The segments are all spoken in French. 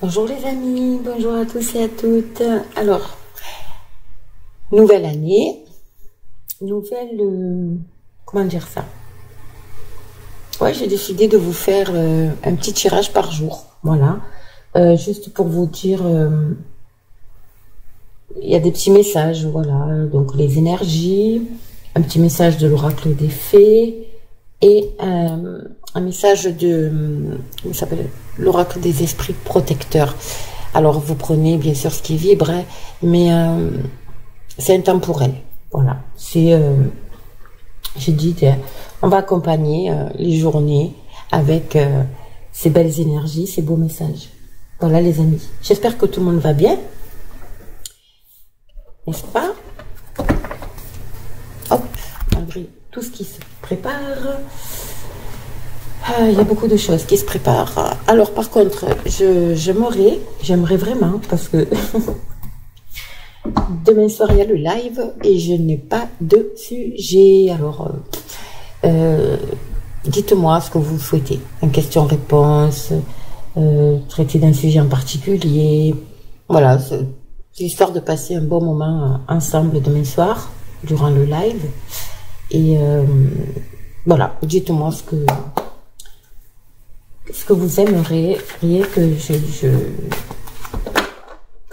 Bonjour les amis, bonjour à tous et à toutes. Alors, nouvelle année, comment dire ça? Ouais, j'ai décidé de vous faire un petit tirage par jour, voilà. Juste pour vous dire, il y a des petits messages, voilà. Donc les énergies, un petit message de l'oracle des fées et un message de, comment ça s'appelle, l'oracle des esprits protecteurs. Alors vous prenez bien sûr ce qui vibre, hein, mais c'est intemporel. Voilà, c'est, j'ai dit, on va accompagner les journées avec ces belles énergies, ces beaux messages. Voilà les amis, j'espère que tout le monde va bien, n'est-ce pas? Hop, malgré tout ce qui se prépare. Il y a beaucoup de choses qui se préparent. Alors par contre, j'aimerais vraiment, parce que demain soir il y a le live et je n'ai pas de sujet. Alors dites-moi ce que vous souhaitez. Une question-réponse, traiter d'un sujet en particulier. Voilà, c'est histoire de passer un bon moment ensemble demain soir, durant le live. Et voilà, dites-moi ce que vous aimeriez que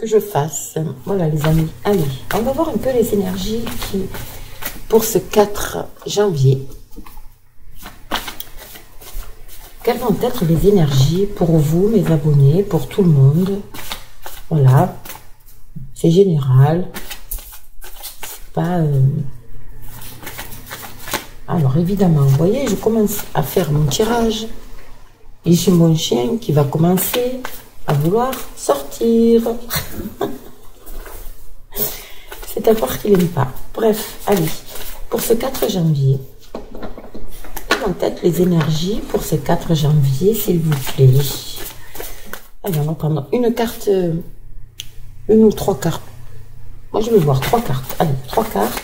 je fasse. Voilà les amis, allez, on va voir un peu les énergies pour ce 4 janvier. Quelles vont être les énergies pour vous, mes abonnés, pour tout le monde? Voilà, c'est général, c'est pas... Alors évidemment, vous voyez, je commence à faire mon tirage. Et j'ai mon chien qui va commencer à vouloir sortir. C'est à voir qu'il n'aime pas. Bref, allez, pour ce 4 janvier, en tête les énergies pour ce 4 janvier, s'il vous plaît. Allez, on va prendre une carte, une ou 3 cartes. Moi, je vais voir 3 cartes. Allez, 3 cartes.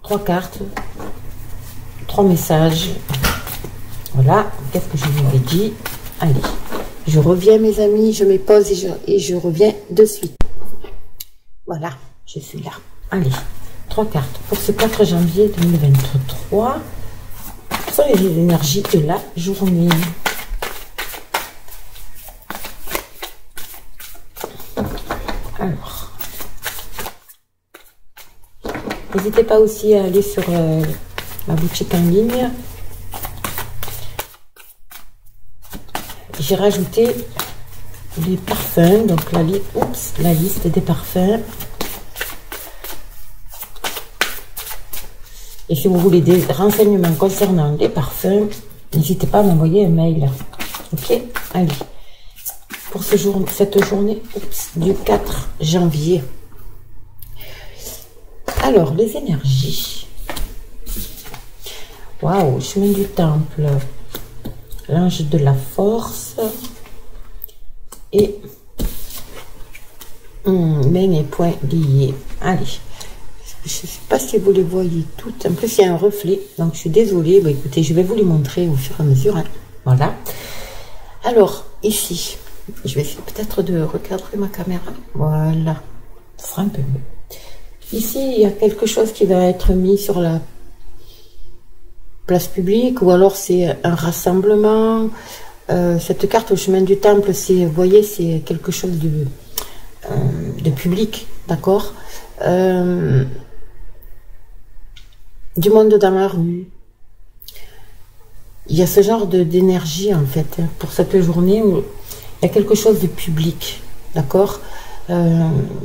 3 cartes. 3 messages. Voilà, qu'est-ce que je vous avais dit? Allez, je reviens mes amis, je me pose et je reviens de suite. Voilà, je suis là. Allez, 3 cartes pour ce 4 janvier 2023. Ce sont les énergies de la journée. Alors, n'hésitez pas aussi à aller sur ma boutique en ligne. J'ai rajouté les parfums, donc la liste des parfums. Et si vous voulez des renseignements concernant les parfums, n'hésitez pas à m'envoyer un mail. Ok, allez. Pour cette journée du 4 janvier. Alors, les énergies. Waouh, chemin du temple. L'ange de la force et main et poings liés. Allez, je ne sais pas si vous les voyez toutes. En plus, il y a un reflet, donc je suis désolée. Bon, écoutez, je vais vous les montrer au fur et à mesure. Hein. Voilà. Alors, ici, je vais essayer peut-être de recadrer ma caméra. Voilà, ça sera un peu mieux. Ici, il y a quelque chose qui va être mis sur la place publique, ou alors c'est un rassemblement. Cette carte au chemin du temple, c'est, vous voyez, c'est quelque chose de public, d'accord, du monde dans la rue. Il y a ce genre d'énergie en fait, hein, pour cette journée où il y a quelque chose de public, d'accord,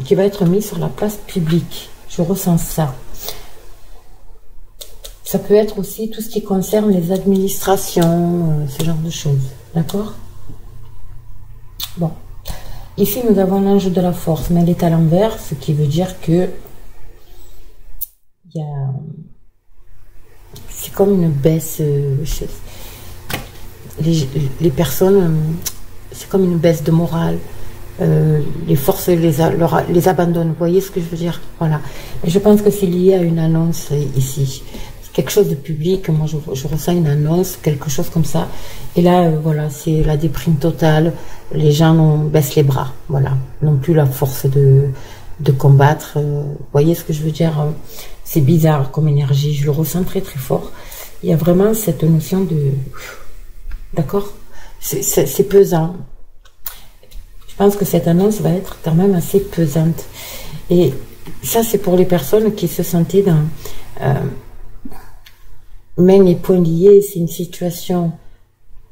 qui va être mis sur la place publique. Je ressens ça. Ça peut être aussi tout ce qui concerne les administrations, ce genre de choses. D'accord? Bon. Ici, nous avons l'ange de la force, mais elle est à l'envers, ce qui veut dire que c'est comme une baisse. Les personnes, c'est comme une baisse de morale. Les forces les abandonnent. Vous voyez ce que je veux dire? Voilà. Et je pense que c'est lié à une annonce ici. quelque chose de public. Moi, je ressens une annonce, quelque chose comme ça. Et là, voilà, c'est la déprime totale. Les gens baissent les bras, voilà. N'ont plus la force de combattre. Vous voyez ce que je veux dire? C'est bizarre comme énergie. Je le ressens très très fort. Il y a vraiment cette notion de... D'accord? C'est pesant. Je pense que cette annonce va être quand même assez pesante. Et ça, c'est pour les personnes qui se sentaient dans... mains et poings liés, c'est une situation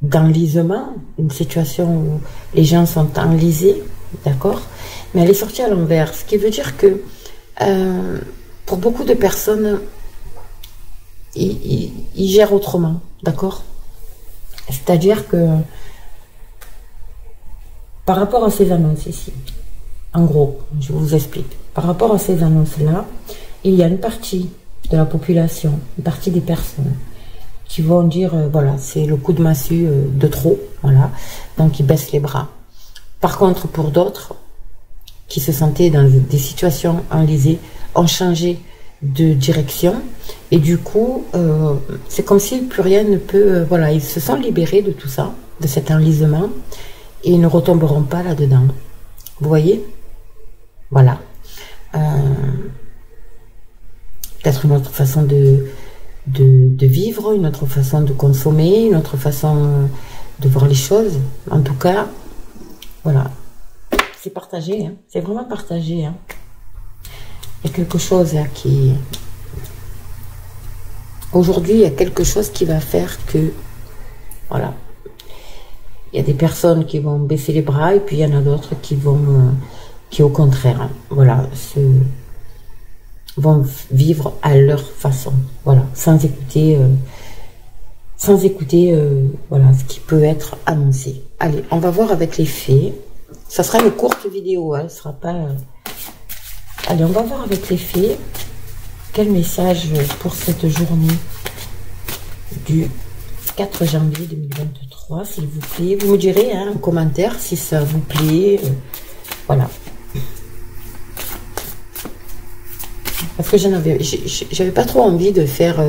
d'enlisement, une situation où les gens sont enlisés, d'accord? Mais elle est sortie à l'envers, ce qui veut dire que pour beaucoup de personnes, ils gèrent autrement, d'accord? C'est-à-dire que par rapport à ces annonces ici, en gros, je vous explique, par rapport à ces annonces-là, il y a une partie de la population, une partie des personnes qui vont dire, voilà, c'est le coup de massue de trop, voilà, donc ils baissent les bras. Par contre, pour d'autres qui se sentaient dans des situations enlisées, ont changé de direction, et du coup, c'est comme si plus rien ne peut, voilà, ils se sont libérés de tout ça, de cet enlisement, et ils ne retomberont pas là-dedans. Vous voyez? Voilà. Peut-être une autre façon de vivre, une autre façon de consommer, une autre façon de voir les choses. En tout cas, voilà. C'est partagé, hein. C'est vraiment partagé. Hein. Il y a quelque chose là, qui... Aujourd'hui, il y a quelque chose qui va faire que... Voilà. Il y a des personnes qui vont baisser les bras et puis il y en a d'autres qui vont... qui au contraire, hein, voilà, vont vivre à leur façon, voilà, sans écouter voilà, ce qui peut être annoncé. Allez, on va voir avec les fées. Ça sera une courte vidéo, hein, ce sera pas... Allez, on va voir avec les fées quel message pour cette journée du 4 janvier 2023, s'il vous plaît. Vous me direz hein, en commentaire si ça vous plaît. Voilà. Parce que j'avais pas trop envie de faire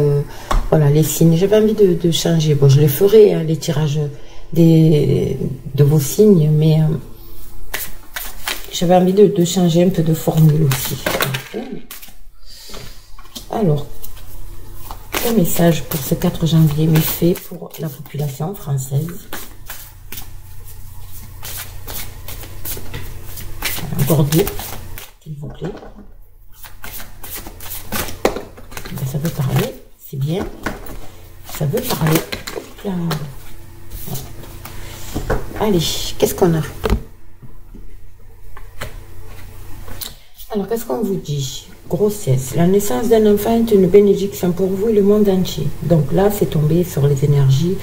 voilà, les signes. J'avais envie de changer. Bon, je les ferai, hein, les tirages de vos signes, mais j'avais envie de changer un peu de formule aussi. Alors, un message pour ce 4 janvier, mais fait pour la population française. Encore deux, s'il vous plaît. Ça veut parler, c'est bien. Ça veut parler. Hop là. Allez, qu'est-ce qu'on a? Alors, qu'est-ce qu'on vous dit? Grossesse. La naissance d'un enfant est une bénédiction pour vous et le monde entier. Donc là, c'est tombé sur les énergies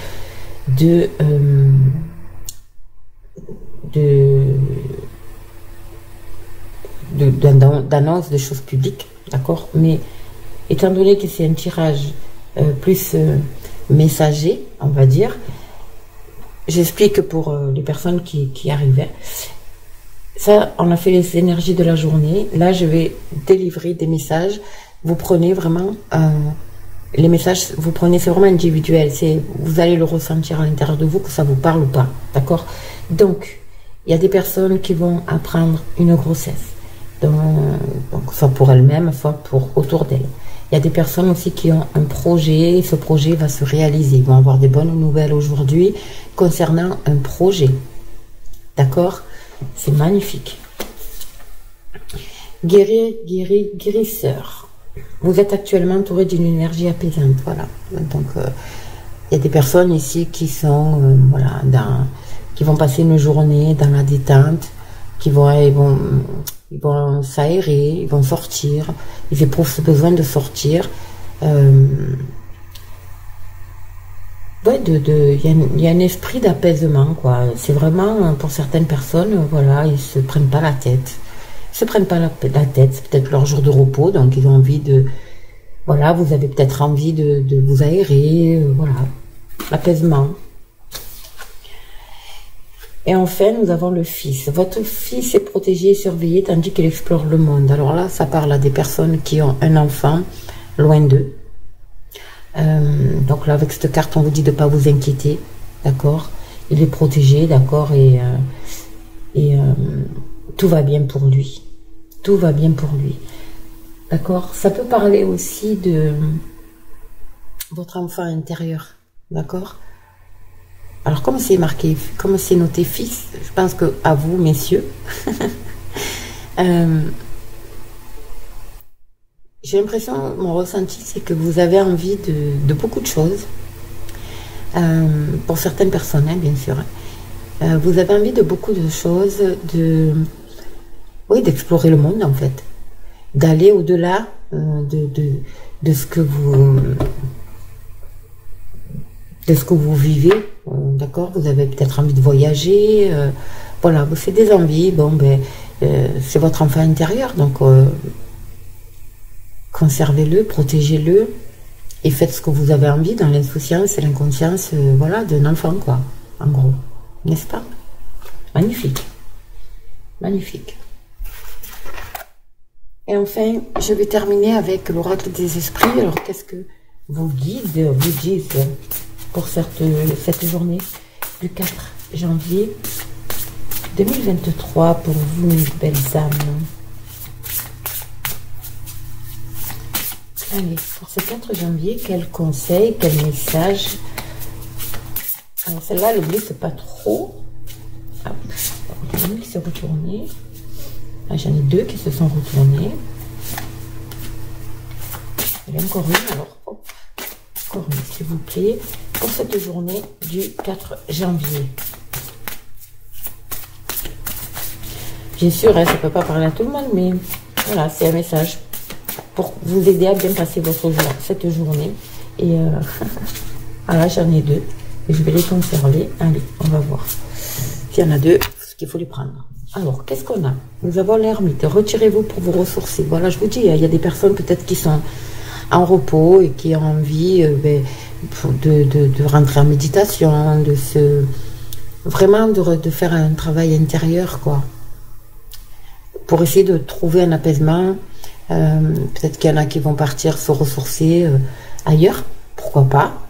d'annonce de choses publiques, d'accord? Mais étant donné que c'est un tirage plus messager, on va dire, j'explique pour les personnes qui arrivaient. Ça, on a fait les énergies de la journée. Là, je vais délivrer des messages. Vous prenez vraiment les messages, vous prenez, c'est vraiment individuel. Vous allez le ressentir à l'intérieur de vous, que ça vous parle ou pas. D'accord? Donc, il y a des personnes qui vont apprendre une grossesse. Donc soit pour elles-mêmes, soit pour autour d'elles. Il y a des personnes aussi qui ont un projet, et ce projet va se réaliser. Ils vont avoir des bonnes nouvelles aujourd'hui concernant un projet. D'accord? C'est magnifique. Guérisseur. Vous êtes actuellement entouré d'une énergie apaisante. Voilà. Donc, il y a des personnes ici qui sont, voilà, qui vont passer une journée dans la détente, ils vont s'aérer, ils vont sortir, ils éprouvent ce besoin de sortir. Ouais, il y a un esprit d'apaisement, quoi. C'est vraiment, pour certaines personnes, voilà, ils se prennent pas la tête. Ils se prennent pas la tête, c'est peut-être leur jour de repos, donc ils ont envie de... Voilà, vous avez peut-être envie de vous aérer, voilà, l'apaisement. Et enfin, nous avons le fils. Votre fils est protégé et surveillé tandis qu'il explore le monde. Alors là, ça parle à des personnes qui ont un enfant loin d'eux. Donc là, avec cette carte, on vous dit de ne pas vous inquiéter, d'accord? Il est protégé, d'accord? Et tout va bien pour lui. Tout va bien pour lui. D'accord? Ça peut parler aussi de votre enfant intérieur, d'accord? Alors, comme c'est marqué, comme c'est noté fils, je pense que à vous, messieurs, j'ai l'impression, mon ressenti, c'est que vous avez envie de beaucoup de choses. Pour certaines personnes, hein, bien sûr. Vous avez envie de beaucoup de choses, oui, d'explorer le monde, en fait. D'aller au-delà de ce que vous vivez, d'accord? Vous avez peut-être envie de voyager, voilà, c'est des envies, bon, ben, c'est votre enfant intérieur, donc conservez-le, protégez-le, et faites ce que vous avez envie dans l'insouciance et l'inconscience, voilà, d'un enfant, quoi, en gros, n'est-ce pas? Magnifique, magnifique. Et enfin, je vais terminer avec l'oracle des esprits. Alors, qu'est-ce que vos guides vous disent pour cette journée du 4 janvier 2023 pour vous, mes belles âmes? Allez, pour ce 4 janvier, quel conseil, quel message? Alors, celle-là, elle ne glisse pas trop. Hop, il s'est retourné. Là, j'en ai deux qui se sont retournés. Il y en a encore une, alors, hop, encore une, s'il vous plaît, pour cette journée du 4 janvier. Bien sûr, hein, ça ne peut pas parler à tout le monde, mais voilà, c'est un message pour vous aider à bien passer cette journée. Et voilà, j'en ai deux. Et je vais les conserver. Allez, on va voir. S'il y en a deux, ce qu'il faut les prendre. Alors, qu'est-ce qu'on a? Nous avons l'ermite. Retirez-vous pour vous ressourcer. Voilà, je vous dis, il y a des personnes peut-être qui sont en repos et qui ont envie de rentrer en méditation, vraiment de faire un travail intérieur, quoi. Pour essayer de trouver un apaisement. Peut-être qu'il y en a qui vont partir se ressourcer ailleurs, pourquoi pas.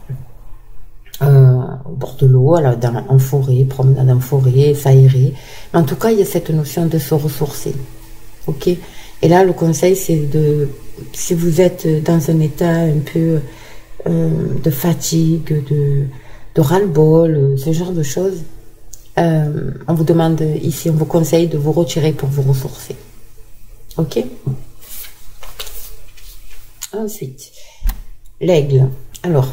Au bord de l'eau, en forêt, promenade en forêt, s'aérer. Mais en tout cas, il y a cette notion de se ressourcer. Ok? Et là, le conseil, c'est si vous êtes dans un état un peu de fatigue, de ras-le-bol, ce genre de choses, on vous demande ici, on vous conseille de vous retirer pour vous ressourcer. Ok? Ensuite, l'aigle. Alors,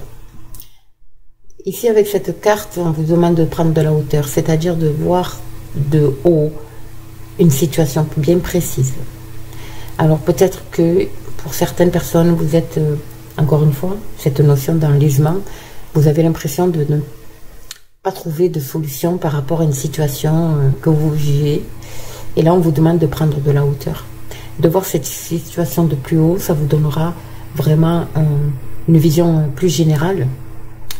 ici, avec cette carte, on vous demande de prendre de la hauteur, c'est-à-dire de voir de haut une situation bien précise. Alors, peut-être que pour certaines personnes, vous êtes, encore une fois, cette notion d'enlisement, vous avez l'impression de ne pas trouver de solution par rapport à une situation que vous vivez. Et là, on vous demande de prendre de la hauteur. De voir cette situation de plus haut, ça vous donnera vraiment une vision plus générale.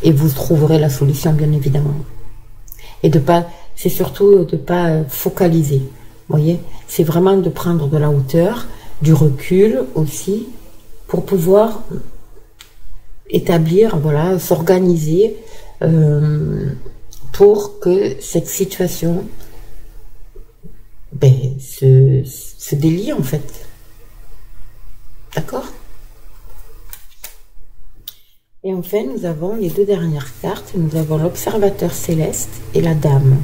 Et vous trouverez la solution, bien évidemment. Et c'est surtout de ne pas focaliser. Vous voyez, c'est vraiment de prendre de la hauteur, du recul aussi, pour pouvoir établir, voilà, s'organiser pour que cette situation se délie, en fait. D'accord ? Et enfin, nous avons les deux dernières cartes. Nous avons l'observateur céleste et la dame.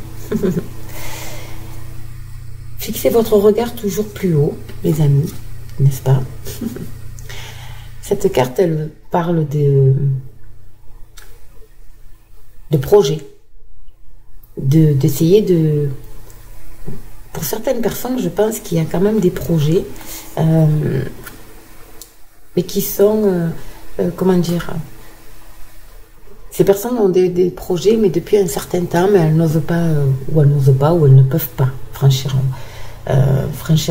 Fixez votre regard toujours plus haut, les amis, n'est-ce pas? Cette carte, elle parle de projets. D'essayer de... Pour certaines personnes, je pense qu'il y a quand même des projets, mais qui sont... comment dire? Ces personnes ont des projets, mais depuis un certain temps, mais elles n'osent pas, ou elles ne peuvent pas franchir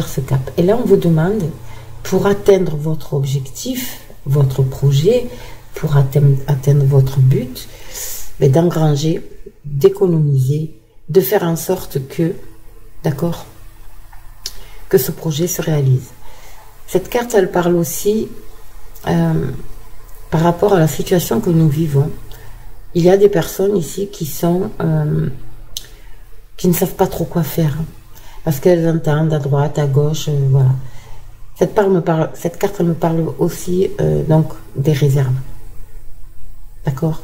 ce cap. Et là, on vous demande, pour atteindre votre objectif, votre projet, pour atteindre votre but, d'engranger, d'économiser, de faire en sorte que, d'accord, que ce projet se réalise. Cette carte, elle parle aussi par rapport à la situation que nous vivons, il y a des personnes ici qui sont qui ne savent pas trop quoi faire parce qu'elles entendent à droite, à gauche, voilà. Cette carte elle me parle aussi donc des réserves. D'accord?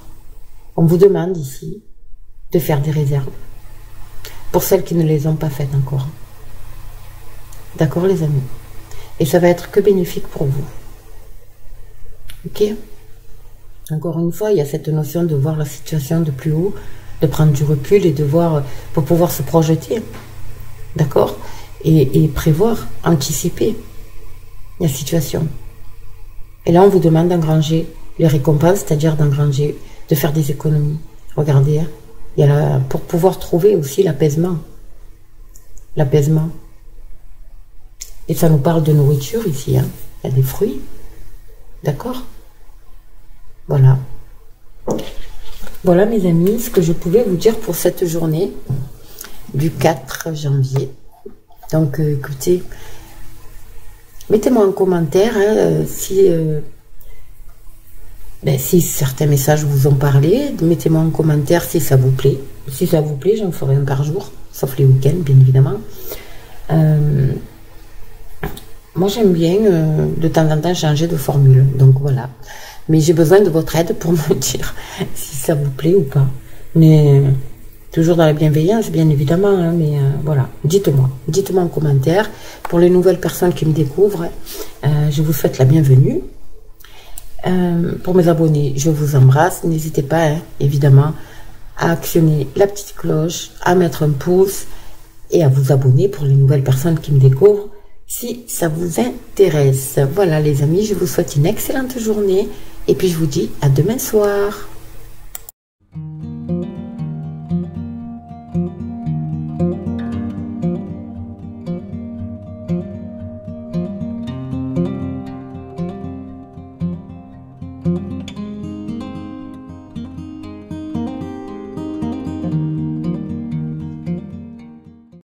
On vous demande ici de faire des réserves pour celles qui ne les ont pas faites encore. D'accord les amis? Et ça va être que bénéfique pour vous. Ok? Encore une fois, il y a cette notion de voir la situation de plus haut, de prendre du recul et de voir pour pouvoir se projeter. D'accord? Et prévoir, anticiper la situation. Et là, on vous demande d'engranger les récompenses, c'est-à-dire d'engranger, de faire des économies. Regardez, hein, il y a là, pour pouvoir trouver aussi l'apaisement. L'apaisement. Et ça nous parle de nourriture ici. Hein. Il y a des fruits. D'accord? Voilà. Voilà mes amis, ce que je pouvais vous dire pour cette journée du 4 janvier. Donc écoutez, mettez-moi en commentaire hein, si certains messages vous ont parlé. Mettez-moi en commentaire si ça vous plaît. Si ça vous plaît, j'en ferai un par jour, sauf les week-ends bien évidemment. Moi j'aime bien de temps en temps changer de formule, donc voilà. Mais j'ai besoin de votre aide pour me dire si ça vous plaît ou pas. Mais toujours dans la bienveillance, bien évidemment. Hein, mais voilà, dites-moi en commentaire. Pour les nouvelles personnes qui me découvrent, je vous souhaite la bienvenue. Pour mes abonnés, je vous embrasse. N'hésitez pas, hein, évidemment, à actionner la petite cloche, à mettre un pouce et à vous abonner pour les nouvelles personnes qui me découvrent, si ça vous intéresse. Voilà les amis, je vous souhaite une excellente journée. Et puis je vous dis à demain soir.